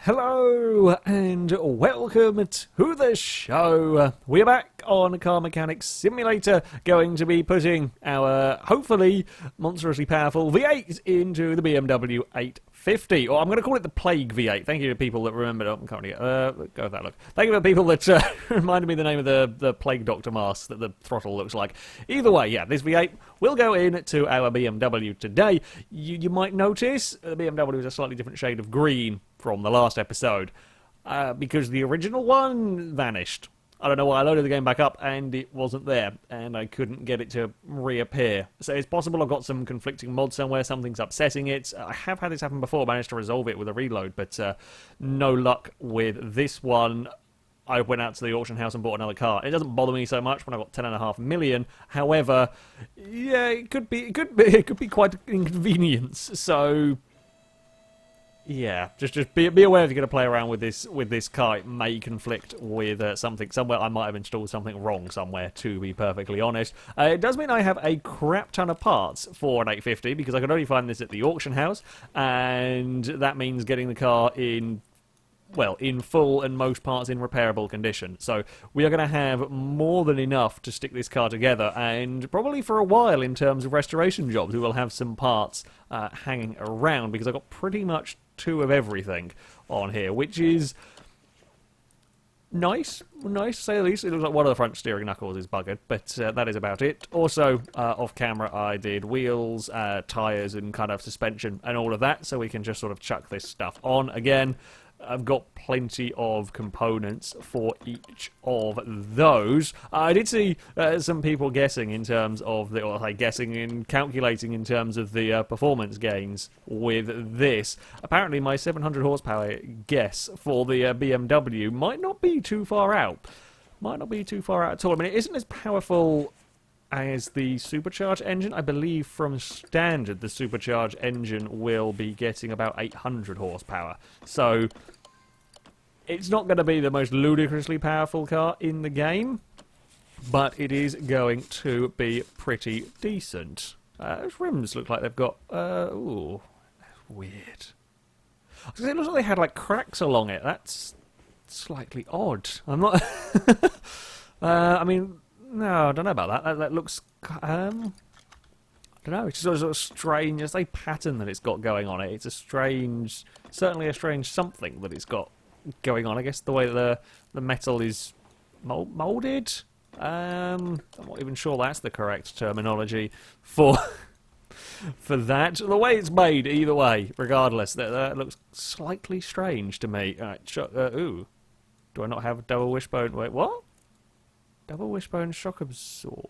Hello and welcome to the show. We're back on Car Mechanics Simulator, going to be putting our hopefully monstrously powerful V8 into the BMW 850, or I'm going to call it the Plague V8. Thank you to people that remembered. Oh, I can't really go with that look. Thank you to people that reminded me the name of the Plague Doctor mask that the throttle looks like. Either way, yeah, this V8 will go into our BMW today. You might notice the BMW is a slightly different shade of green from the last episode, because the original one vanished. I don't know why. I loaded the game back up and it wasn't there, and I couldn't get it to reappear. So it's possible I've got some conflicting mods somewhere, something's upsetting it. I have had this happen before, managed to resolve it with a reload, but no luck with this one. I went out to the auction house and bought another car. It doesn't bother me so much when I've got 10.5 million. However, yeah, it could be quite an inconvenience. So yeah, just be aware if you're going to play around with this car. It may conflict with something somewhere. I might have installed something wrong somewhere, to be perfectly honest. It does mean I have a crap ton of parts for an 850 because I could only find this at the auction house, and that means getting the car in full and most parts in repairable condition. So we are going to have more than enough to stick this car together, and probably for a while in terms of restoration jobs we will have some parts hanging around, because I've got pretty much two of everything on here, which is nice to say the least. It looks like one of the front steering knuckles is buggered, but that is about it. Also, off camera I did wheels, tyres and kind of suspension and all of that, so we can just sort of chuck this stuff on again. I've got plenty of components for each of those. I did see some people guessing in terms of guessing and calculating in terms of the performance gains with this. Apparently my 700 horsepower guess for the BMW might not be too far out. Might not be too far out at all. I mean, it isn't as powerful as the supercharged engine. I believe from standard the supercharged engine will be getting about 800 horsepower. So it's not going to be the most ludicrously powerful car in the game, but it is going to be pretty decent. Those rims look like they've got ooh, that's weird. It looks like they had like cracks along it. That's slightly odd. I'm not I mean, no, I don't know about that. That looks, I don't know, it's just sort of strange. It's a pattern that it's got going on it. It's a strange, certainly a strange something that it's got going on. I guess the way that the metal is moulded. I'm not even sure that's the correct terminology for that. The way it's made, either way, regardless, that looks slightly strange to me. Alright, ooh, do I not have double wishbone? Wait, what? Double wishbone shock absorber.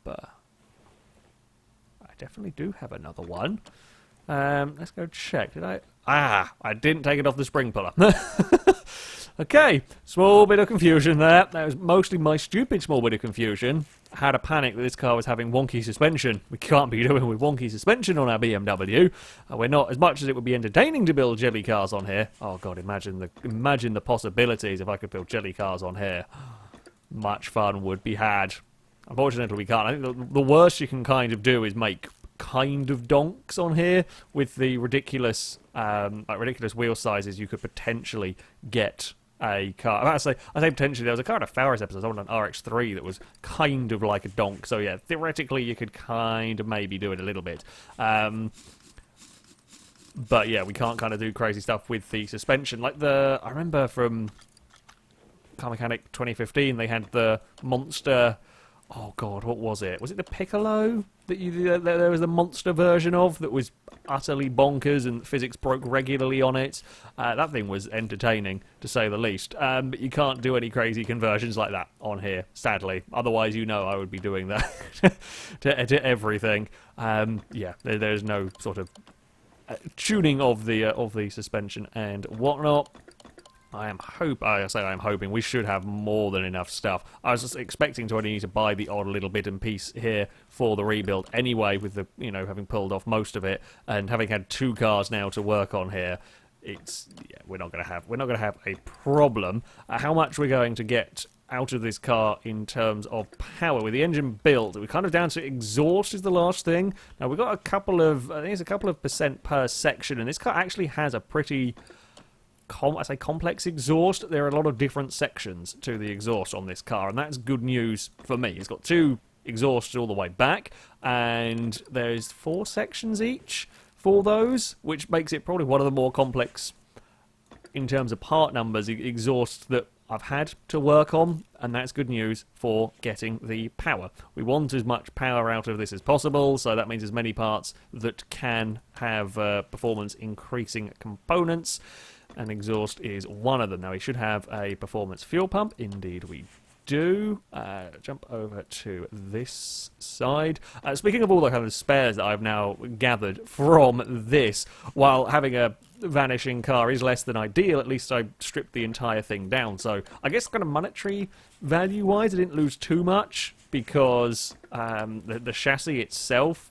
I definitely do have another one. Let's go check. Did I? Ah, I didn't take it off the spring puller. Okay, small bit of confusion there. That was mostly my stupid small bit of confusion. I had a panic that this car was having wonky suspension. We can't be doing with wonky suspension on our BMW. We're not, as much as it would be entertaining to build jelly cars on here. Oh god, imagine the possibilities if I could build jelly cars on here. Much fun would be had. Unfortunately, we can't. I think the worst you can kind of do is make kind of donks on here with the ridiculous, ridiculous wheel sizes. You could potentially get a car. I say potentially. There was a car in a FailRace episode, on an RX-3 that was kind of like a donk. So yeah, theoretically, you could kind of maybe do it a little bit. But yeah, we can't kind of do crazy stuff with the suspension. Like I remember from Car Mechanic 2015, they had the monster. Oh god, what was it? Was it the Piccolo that there was the monster version of that was utterly bonkers and physics broke regularly on it? That thing was entertaining, to say the least. But you can't do any crazy conversions like that on here, sadly. Otherwise, you know I would be doing that to everything. Yeah, there's no sort of tuning of the suspension and whatnot. I am hoping we should have more than enough stuff. I was just expecting to only need to buy the odd little bit and piece here for the rebuild anyway, with the, having pulled off most of it and having had two cars now to work on here. We're not going to have a problem. How much we're going to get out of this car in terms of power with the engine built, we're kind of down to exhaust is the last thing. Now we've got I think it's a couple of percent per section, and this car actually has a pretty I say complex exhaust. There are a lot of different sections to the exhaust on this car, and that's good news for me. It's got 2 exhausts all the way back, and there's 4 sections each for those, which makes it probably one of the more complex, in terms of part numbers, exhausts that I've had to work on, and that's good news for getting the power. We want as much power out of this as possible, so that means as many parts that can have performance increasing components, and exhaust is one of them. Now we should have a performance fuel pump. Indeed we do. Jump over to this side. Speaking of all the kind of spares that I've now gathered from this, while having a vanishing car is less than ideal, at least I stripped the entire thing down. So I guess kind of monetary value-wise, I didn't lose too much, because the chassis itself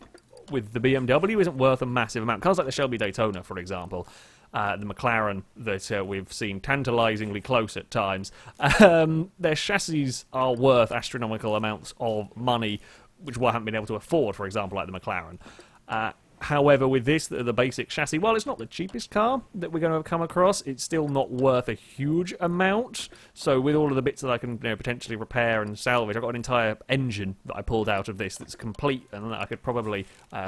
with the BMW isn't worth a massive amount. Cars like the Shelby Daytona, for example, the McLaren that we've seen tantalisingly close at times, their chassis are worth astronomical amounts of money, which I haven't been able to afford, for example, like the McLaren. However, with this, the basic chassis, while it's not the cheapest car that we're going to come across, it's still not worth a huge amount. So with all of the bits that I can potentially repair and salvage, I've got an entire engine that I pulled out of this that's complete, and I could probably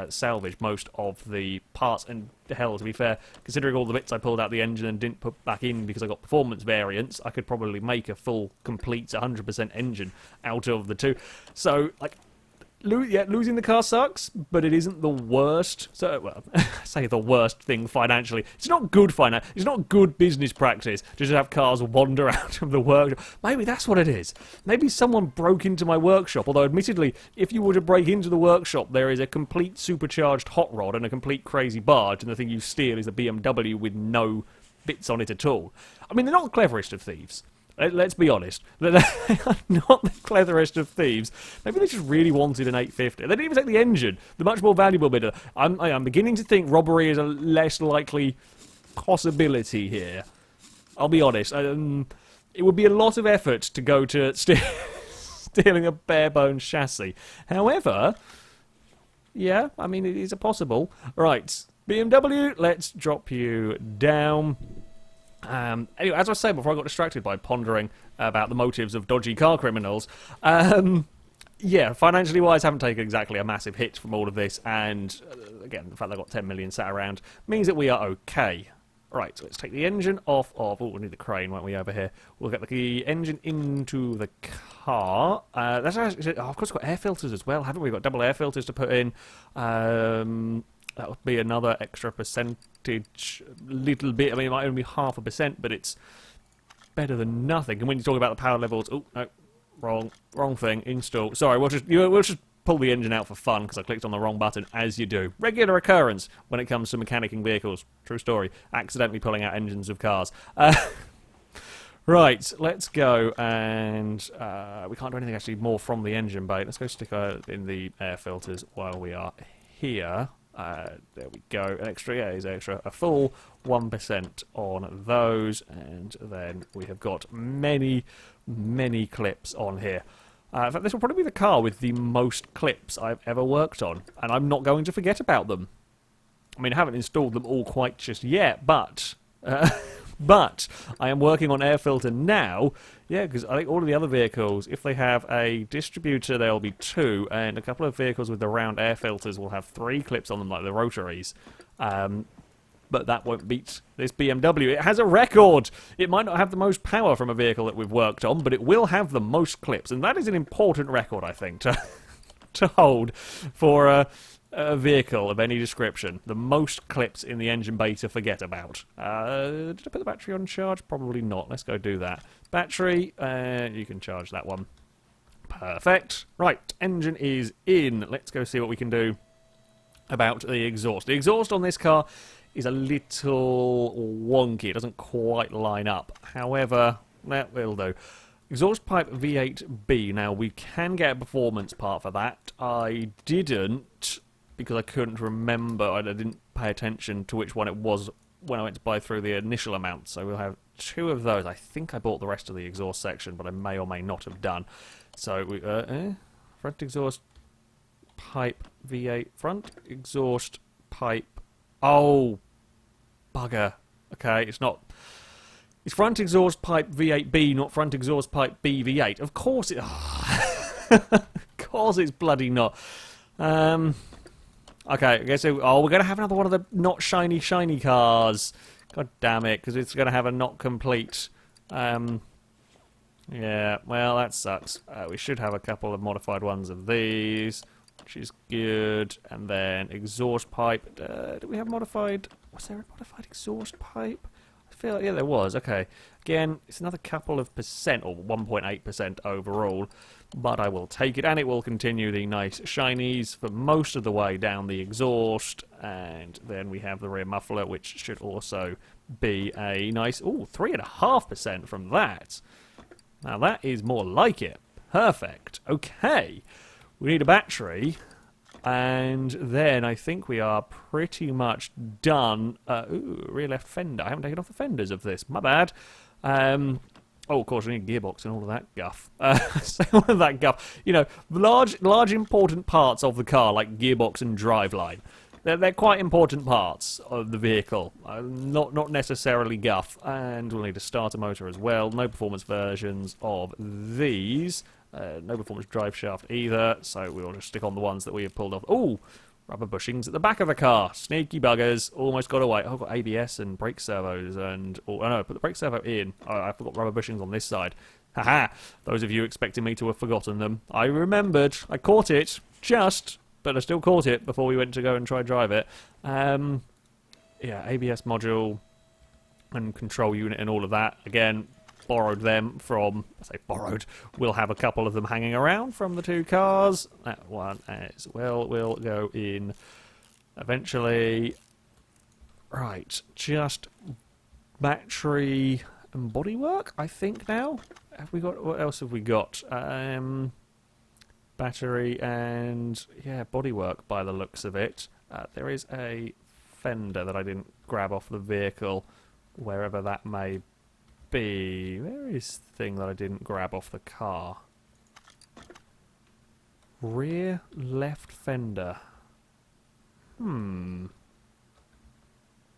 salvage most of the parts. And hell, to be fair, considering all the bits I pulled out the engine and didn't put back in because I got performance variants, I could probably make a full, complete 100% engine out of the 2. So, like, losing the car sucks, but it isn't the worst. So, well, I say the worst thing financially. It's not good It's not good business practice to just have cars wander out of the workshop. Maybe that's what it is. Maybe someone broke into my workshop. Although, admittedly, if you were to break into the workshop, there is a complete supercharged hot rod and a complete crazy barge, and the thing you steal is a BMW with no bits on it at all. I mean, they're not the cleverest of thieves. Let's be honest. They're not the cleverest of thieves. Maybe they just really wanted an 850. They didn't even take the engine, the much more valuable bit. I'm beginning to think robbery is a less likely possibility here. I'll be honest. It would be a lot of effort to go to stealing a bare-bones chassis. However, yeah, I mean, it is a possible. Right, BMW, let's drop you down. Anyway, as I was saying before I got distracted by pondering about the motives of dodgy car criminals, yeah, financially wise, I haven't taken exactly a massive hit from all of this, and again, the fact that I've got 10 million sat around means that we are okay. Right, so let's take the engine off of... Oh, we need the crane, won't we, over here? We'll get the engine into the car. That's actually... Oh, of course, we've got air filters as well, haven't we? We've got double air filters to put in. That would be another extra percentage, little bit. I mean, it might only be 0.5%, but it's better than nothing. And when you talk about the power levels, oh no, wrong thing. Install. Sorry, we'll just pull the engine out for fun because I clicked on the wrong button, as you do. Regular occurrence when it comes to mechanicking vehicles. True story. Accidentally pulling out engines of cars. Right, let's go, and we can't do anything actually more from the engine bay. Let's go stick in the air filters while we are here. There we go. An extra, yeah, is extra. A full 1% on those, and then we have got many clips on here. In fact, this will probably be the car with the most clips I've ever worked on, and I'm not going to forget about them. I mean, I haven't installed them all quite just yet, but but I am working on air filter now. Yeah, because I think all of the other vehicles, if they have a distributor, there'll be 2, and a couple of vehicles with the round air filters will have 3 clips on them, like the rotaries. But that won't beat this BMW. It has a record! It might not have the most power from a vehicle that we've worked on, but it will have the most clips, and that is an important record, I think, to hold for a vehicle of any description. The most clips in the engine bay to forget about. Did I put the battery on charge? Probably not. Let's go do that. Battery, you can charge that one. Perfect. Right, engine is in. Let's go see what we can do about the exhaust. The exhaust on this car is a little wonky. It doesn't quite line up. However, that will do. Exhaust pipe V8B. Now, we can get a performance part for that. I didn't, because I couldn't remember. I didn't pay attention to which one it was when I went to buy through the initial amount. So we'll have 2 of those. I think I bought the rest of the exhaust section, but I may or may not have done. So we front exhaust pipe V8, front exhaust pipe. Oh, bugger. Okay, it's not It's front exhaust pipe V8B, not front exhaust pipe B V8. Of course it... of course it's bloody not. Okay, I guess... we're going to have another one of the not shiny cars. God damn it, because it's going to have a not complete... yeah, well, that sucks. We should have a couple of modified ones of these, which is good. And then exhaust pipe. Do we have modified... Was there a modified exhaust pipe? I feel like, yeah, there was. Okay. Again, it's another couple of percent, or 1.8% overall. But I will take it, and it will continue the nice shinies for most of the way down the exhaust. And then we have the rear muffler, which should also be a nice... Ooh, 3.5% from that. Now that is more like it. Perfect. Okay. We need a battery. And then I think we are pretty much done. Ooh, rear left fender. I haven't taken off the fenders of this. My bad. Oh, of course, we need a gearbox and all of that guff. So all of that guff. You know, large important parts of the car, like gearbox and driveline. They're quite important parts of the vehicle, not necessarily guff. And we'll need a starter motor as well. No performance versions of these. No performance drive shaft either, so we'll just stick on the ones that we have pulled off. Ooh, rubber bushings at the back of the car. Sneaky buggers. Almost got away. Oh, I've got ABS and brake servos and... Oh, no, put the brake servo in. Oh, I forgot rubber bushings on this side. Haha. Those of you expecting me to have forgotten them. I remembered. I caught it. Just... But I still caught it before we went to go and try drive it. Yeah, ABS module and control unit and all of that. Again, borrowed them from... I say borrowed. We'll have a couple of them hanging around from the two cars. That one as well will go in eventually. Right, just battery and bodywork, I think now. Have we got... What else have we got? Battery and, yeah, bodywork by the looks of it. There is a fender that I didn't grab off the vehicle, wherever that may be. Where is the thing that I didn't grab off the car? Rear left fender.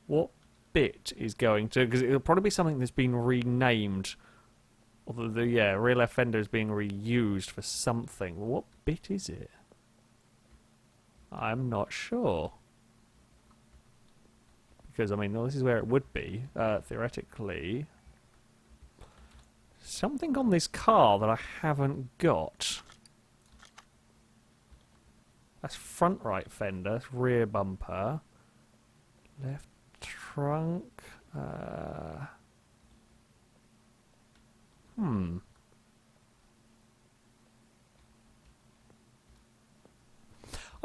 What bit is going to... Because it'll probably be something that's been renamed. Although the rear left fender is being reused for something. What bit is it? I'm not sure. Because, I mean, well, this is where it would be, theoretically. Something on this car that I haven't got. That's front right fender, that's rear bumper. Left trunk. I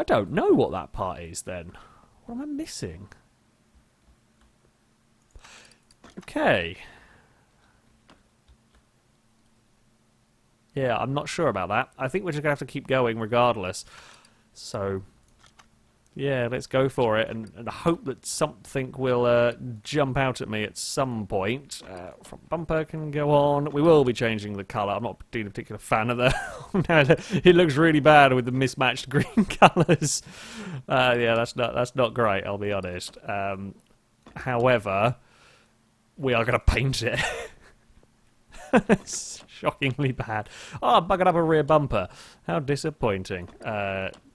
don't know what that part is then. What am I missing? Okay. Yeah, I'm not sure about that. I think we're just going to have to keep going regardless. So... yeah, let's go for it and hope that something will jump out at me at some point. Front bumper can go on. We will be changing the colour. I'm not being a particular fan of the... It looks really bad with the mismatched green colours. Yeah, that's not great, I'll be honest. However, we are going to paint it. It's shockingly bad. Oh, buggered up a rear bumper. How disappointing.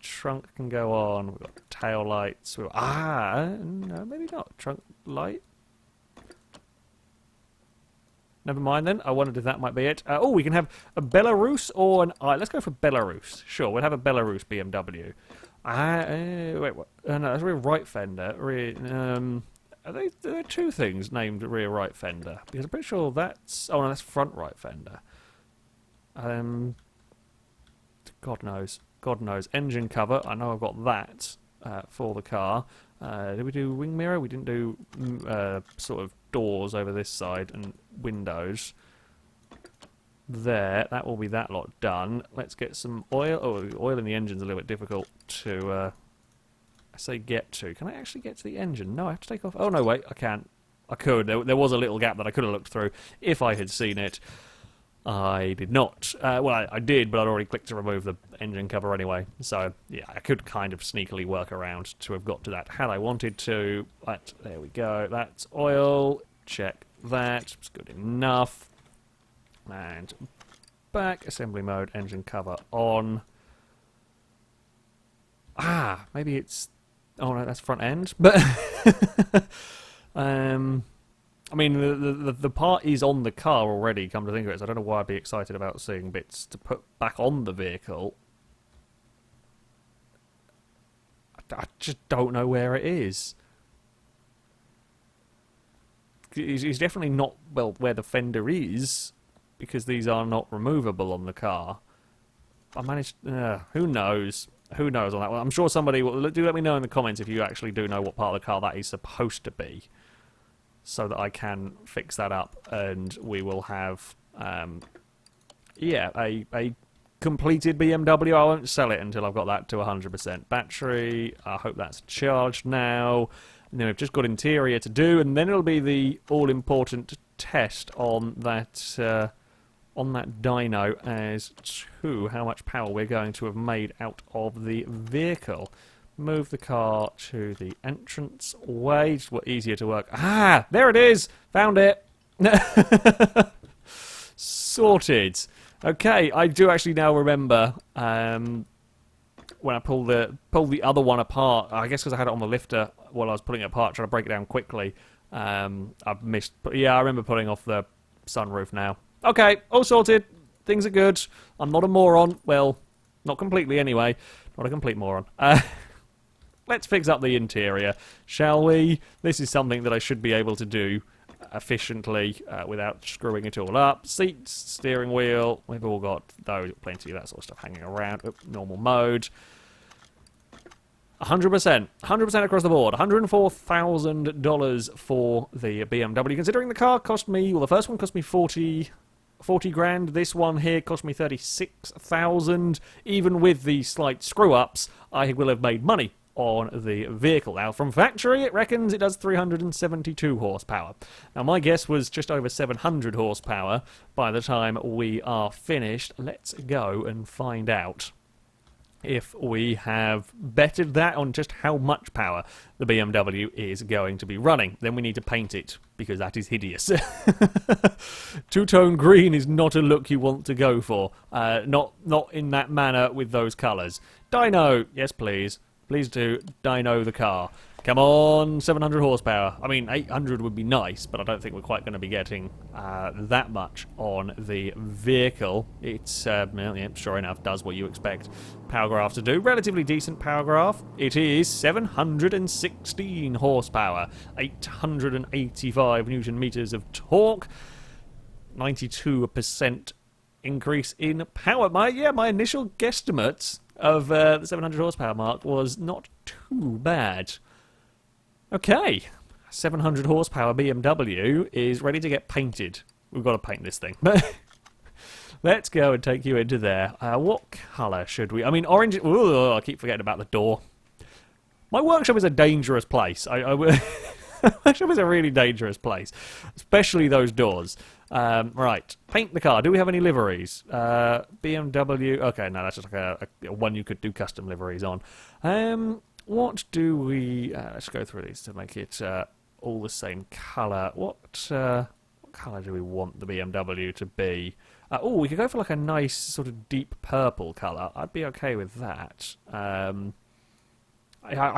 Trunk can go on. We've got tail lights. No, maybe not. Trunk light. Never mind then. I wondered if that might be it. Oh, we can have a Belarus or an... let's go for Belarus. Sure, we'll have a Belarus BMW. Wait, what? No, that's rear right fender. Are there two things named rear right fender? Because I'm pretty sure that's... Oh, no, that's front right fender. God knows. God knows. Engine cover. I know I've got that for the car. Did we do wing mirror? We didn't do sort of doors over this side and windows. There. That will be that lot done. Let's get some oil. Oh, oil in the engine's a little bit difficult to... I say get to. Can I actually get to the engine? No, I have to take off... Oh, no, wait. I can't. I could. There was a little gap that I could have looked through if I had seen it. I did not. Well, I did, but I'd already clicked to remove the engine cover anyway. So, yeah, I could kind of sneakily work around to have got to that had I wanted to. But there we go. That's oil. Check that. It's good enough. And back, assembly mode, engine cover on. Ah, maybe it's... Oh no, that's front end. But I mean, the part is on the car already, come to think of it, so I don't know why I'd be excited about seeing bits to put back on the vehicle. I just don't know where it is. It's definitely not, well, where the fender is, because these are not removable on the car. I managed... who knows? Who knows on that one? I'm sure somebody will... Do let me know in the comments if you actually do know what part of the car that is supposed to be, so that I can fix that up, and we will have, yeah, a completed BMW. I won't sell it until I've got that to 100% battery. I hope that's charged now. And then we've just got interior to do, and then it'll be the all-important test on that dyno as to how much power we're going to have made out of the vehicle. Move the car to the entrance way. Just easier to work. Ah, there it is. Found it. Sorted. Okay, I do actually now remember when I pulled the other one apart. I guess because I had it on the lifter while I was pulling it apart, trying to break it down quickly. I've missed. Yeah, I remember pulling off the sunroof now. Okay, all sorted. Things are good. I'm not a moron. Well, not completely anyway. Not a complete moron. Let's fix up the interior, shall we? This is something that I should be able to do efficiently without screwing it all up. Seats, steering wheel, we've all got those, plenty of that sort of stuff hanging around. Normal mode. 100%. 100% across the board. $104,000 for the BMW. Considering the car cost me, well, the first one cost me 40 grand. This one here cost me 36,000. Even with the slight screw-ups, I will have made money on the vehicle. Now, from factory, it reckons it does 372 horsepower. Now, my guess was just over 700 horsepower by the time we are finished. Let's go and find out if we have bettered that on just how much power the BMW is going to be running. Then we need to paint it, because that is hideous. Two-tone green is not a look you want to go for. Not in that manner with those colours. Dyno, yes please. Please do dyno the car. Come on, 700 horsepower. I mean, 800 would be nice, but I don't think we're quite going to be getting that much on the vehicle. It's, well, yeah, sure enough, does what you expect power graph to do. Relatively decent power graph. It is 716 horsepower, 885 newton meters of torque, 92% increase in power. My initial guesstimates of the 700 horsepower mark was not too bad. Okay, 700 horsepower BMW is ready to get painted. We've got to paint this thing. Let's go and take you into there. What colour should we... I mean, orange... Ooh, I keep forgetting about the door. My workshop is a dangerous place. Workshop is a really dangerous place, especially those doors. Right, paint the car. Do we have any liveries? BMW... Okay, no, that's just like a one you could do custom liveries on. What do we... let's go through these to make it all the same colour. What colour do we want the BMW to be? Oh, we could go for like a nice sort of deep purple colour. I'd be okay with that. I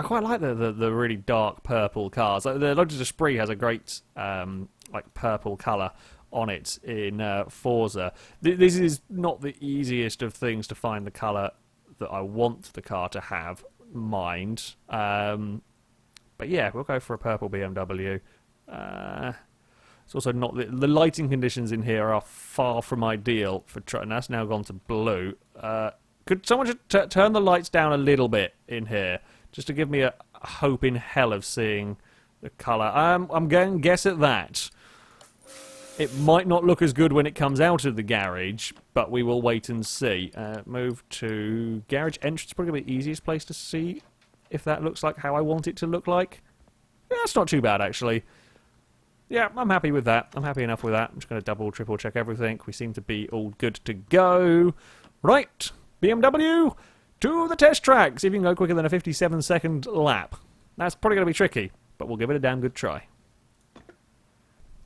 quite like the really dark purple cars. Like, the Lotus Esprit has a great like purple colour on it in Forza. This is not the easiest of things to find the colour that I want the car to have. Mind, but yeah, we'll go for a purple BMW. It's also not the lighting conditions in here are far from ideal for and that's now gone to blue. Could someone just turn the lights down a little bit in here, just to give me a hope in hell of seeing the colour? I'm going to guess at that. It might not look as good when it comes out of the garage, but we will wait and see. Move to garage entrance, probably the easiest place to see if that looks like how I want it to look like. Yeah, that's not too bad, actually. Yeah, I'm happy with that. I'm happy enough with that. I'm just going to double, triple check everything. We seem to be all good to go. Right, BMW, to the test track. See if you can go quicker than a 57-second lap. That's probably going to be tricky, but we'll give it a damn good try.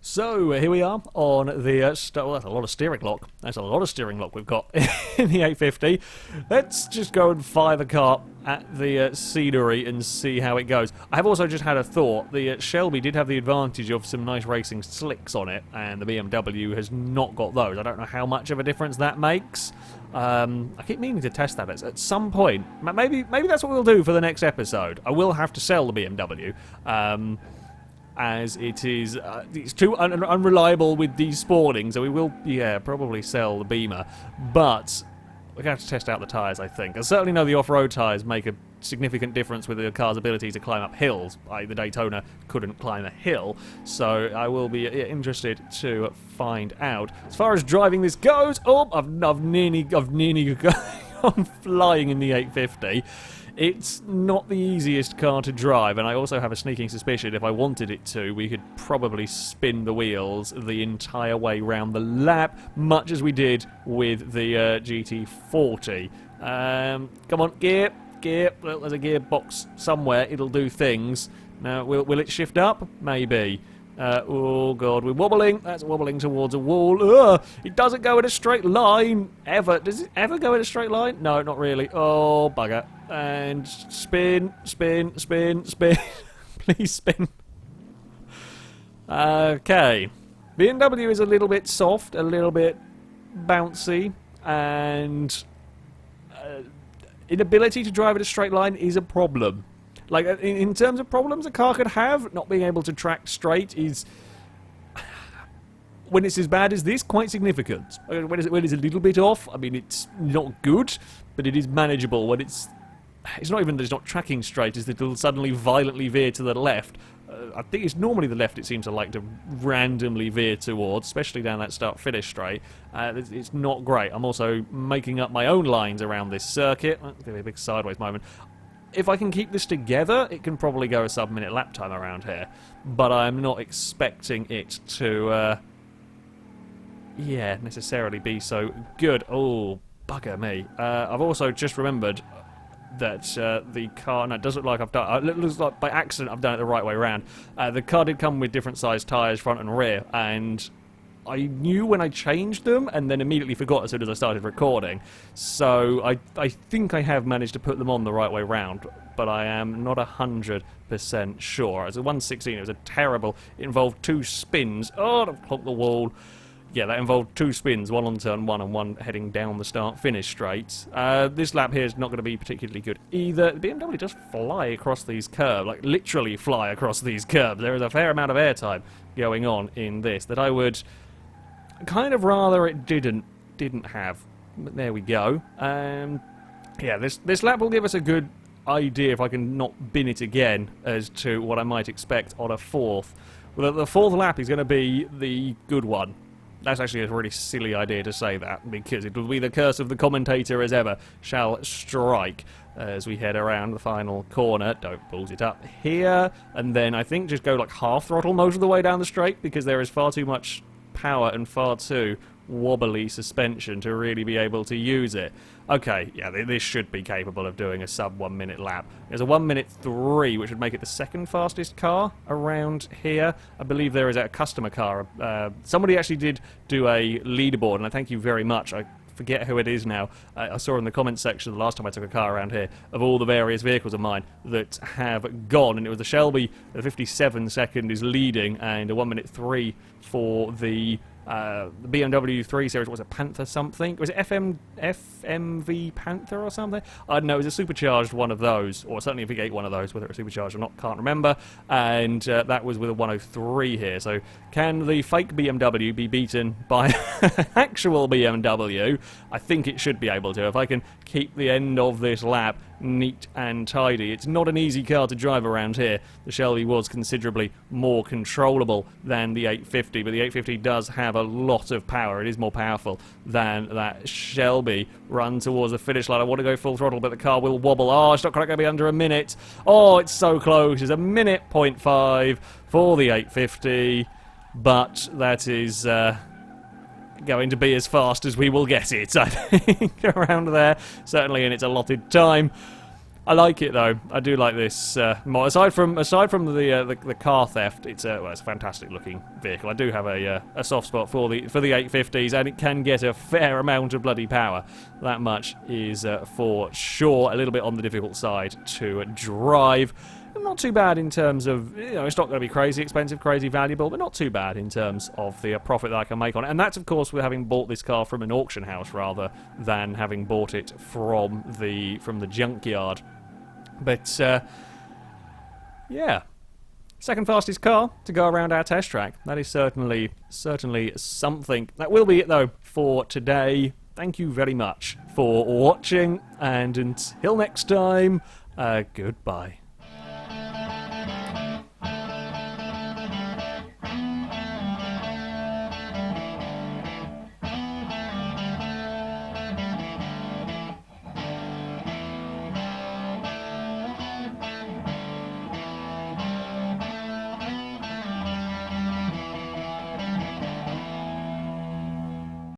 So here we are on the well, that's a lot of steering lock. That's a lot of steering lock we've got in the 850. Let's just go and fire the car at the scenery and see how it goes. I have also just had a thought. The Shelby did have the advantage of some nice racing slicks on it, and the BMW has not got those. I don't know how much of a difference that makes. I keep meaning to test that at some point. Maybe that's what we'll do for the next episode. I will have to sell the BMW. As it is, it's too unreliable with despawning, so we will, probably sell the Beamer. But we're going to have to test out the tyres, I think. I certainly know the off-road tyres make a significant difference with the car's ability to climb up hills. The Daytona couldn't climb a hill, so I will be interested to find out. As far as driving this goes, I've nearly gone flying in the 850. It's not the easiest car to drive, and I also have a sneaking suspicion if I wanted it to, we could probably spin the wheels the entire way round the lap, much as we did with the GT40. Come on, gear. Well, there's a gearbox somewhere. It'll do things. Now, will it shift up? Maybe. Oh god, we're wobbling. That's wobbling towards a wall. It doesn't go in a straight line ever. Does it ever go in a straight line? No, not really. Oh bugger. And spin. Please spin. Okay. BMW is a little bit soft, a little bit bouncy, and inability to drive in a straight line is a problem. Like, in terms of problems a car could have, not being able to track straight is, when it's as bad as this, quite significant. When it's a little bit off, I mean, it's not good, but it is manageable. When it's not even that it's not tracking straight, it's that it'll suddenly violently veer to the left. I think it's normally the left it seems to like to randomly veer towards, especially down that start-finish straight. It's not great. I'm also making up my own lines around this circuit. That's going to be a big sideways moment. If I can keep this together, it can probably go a sub-minute lap time around here. But I'm not expecting it to, necessarily be so good. Oh, bugger me. I've also just remembered that the car... No, it doesn't look like I've done... It looks like by accident I've done it the right way around. The car did come with different sized tyres, front and rear, and I knew when I changed them and then immediately forgot as soon as I started recording. So I think I have managed to put them on the right way round, but I am not 100% sure. As a 116, it was a terrible... It involved 2 spins. Oh, I've clocked the wall. Yeah, that involved 2 spins, one on turn 1 and one heading down the start-finish straight. This lap here is not going to be particularly good either. The BMW does fly across these curbs, like literally fly across these curbs. There is a fair amount of airtime going on in this that I would kind of rather it didn't have. But there we go. Yeah, this lap will give us a good idea, if I can not bin it again, as to what I might expect on a 4th. Well, the 4th lap is going to be the good one. That's actually a really silly idea to say that, because it will be the curse of the commentator as ever shall strike as we head around the final corner. Don't balls it up here, and then I think just go like half throttle most of the way down the straight, because there is far too much power and far too wobbly suspension to really be able to use it. Okay, yeah, this should be capable of doing a sub 1 minute lap. There's a 1:03, which would make it the 2nd fastest car around here. I believe there is a customer car. Somebody actually did do a leaderboard, and I thank you very much. I forget who it is now. I saw in the comments section the last time I took a car around here of all the various vehicles of mine that have gone, and it was the Shelby. The 57 second is leading, and a 1:03 for the BMW 3 Series. Was it Panther something? Was it FMV Panther or something? I don't know. It was a supercharged one of those, or certainly a V8 one of those, whether it was supercharged or not, can't remember. And that was with a 1:03 here. So can the fake BMW be beaten by an actual BMW? I think it should be able to. If I can keep the end of this lap neat and tidy. It's not an easy car to drive around here. The Shelby was considerably more controllable than the 850, but the 850 does have a lot of power. It is more powerful than that Shelby. Run towards the finish line. I want to go full throttle, but the car will wobble. Oh, it's not quite going to be under a minute. Oh, it's so close. It's a minute 0.5 for the 850, but that is going to be as fast as we will get it, I think, around there, certainly in its allotted time. I like it though. I do like this mod. Aside from the car theft, it's well, it's a fantastic looking vehicle. I do have a soft spot for the 850s, and it can get a fair amount of bloody power. That much is for sure. A little bit on the difficult side to drive. Not too bad in terms of, it's not going to be crazy expensive, crazy valuable, but not too bad in terms of the profit that I can make on it. And that's, of course, with having bought this car from an auction house rather than having bought it from the junkyard. But, yeah. Second fastest car to go around our test track. That is certainly something. That will be it, though, for today. Thank you very much for watching, and until next time, goodbye.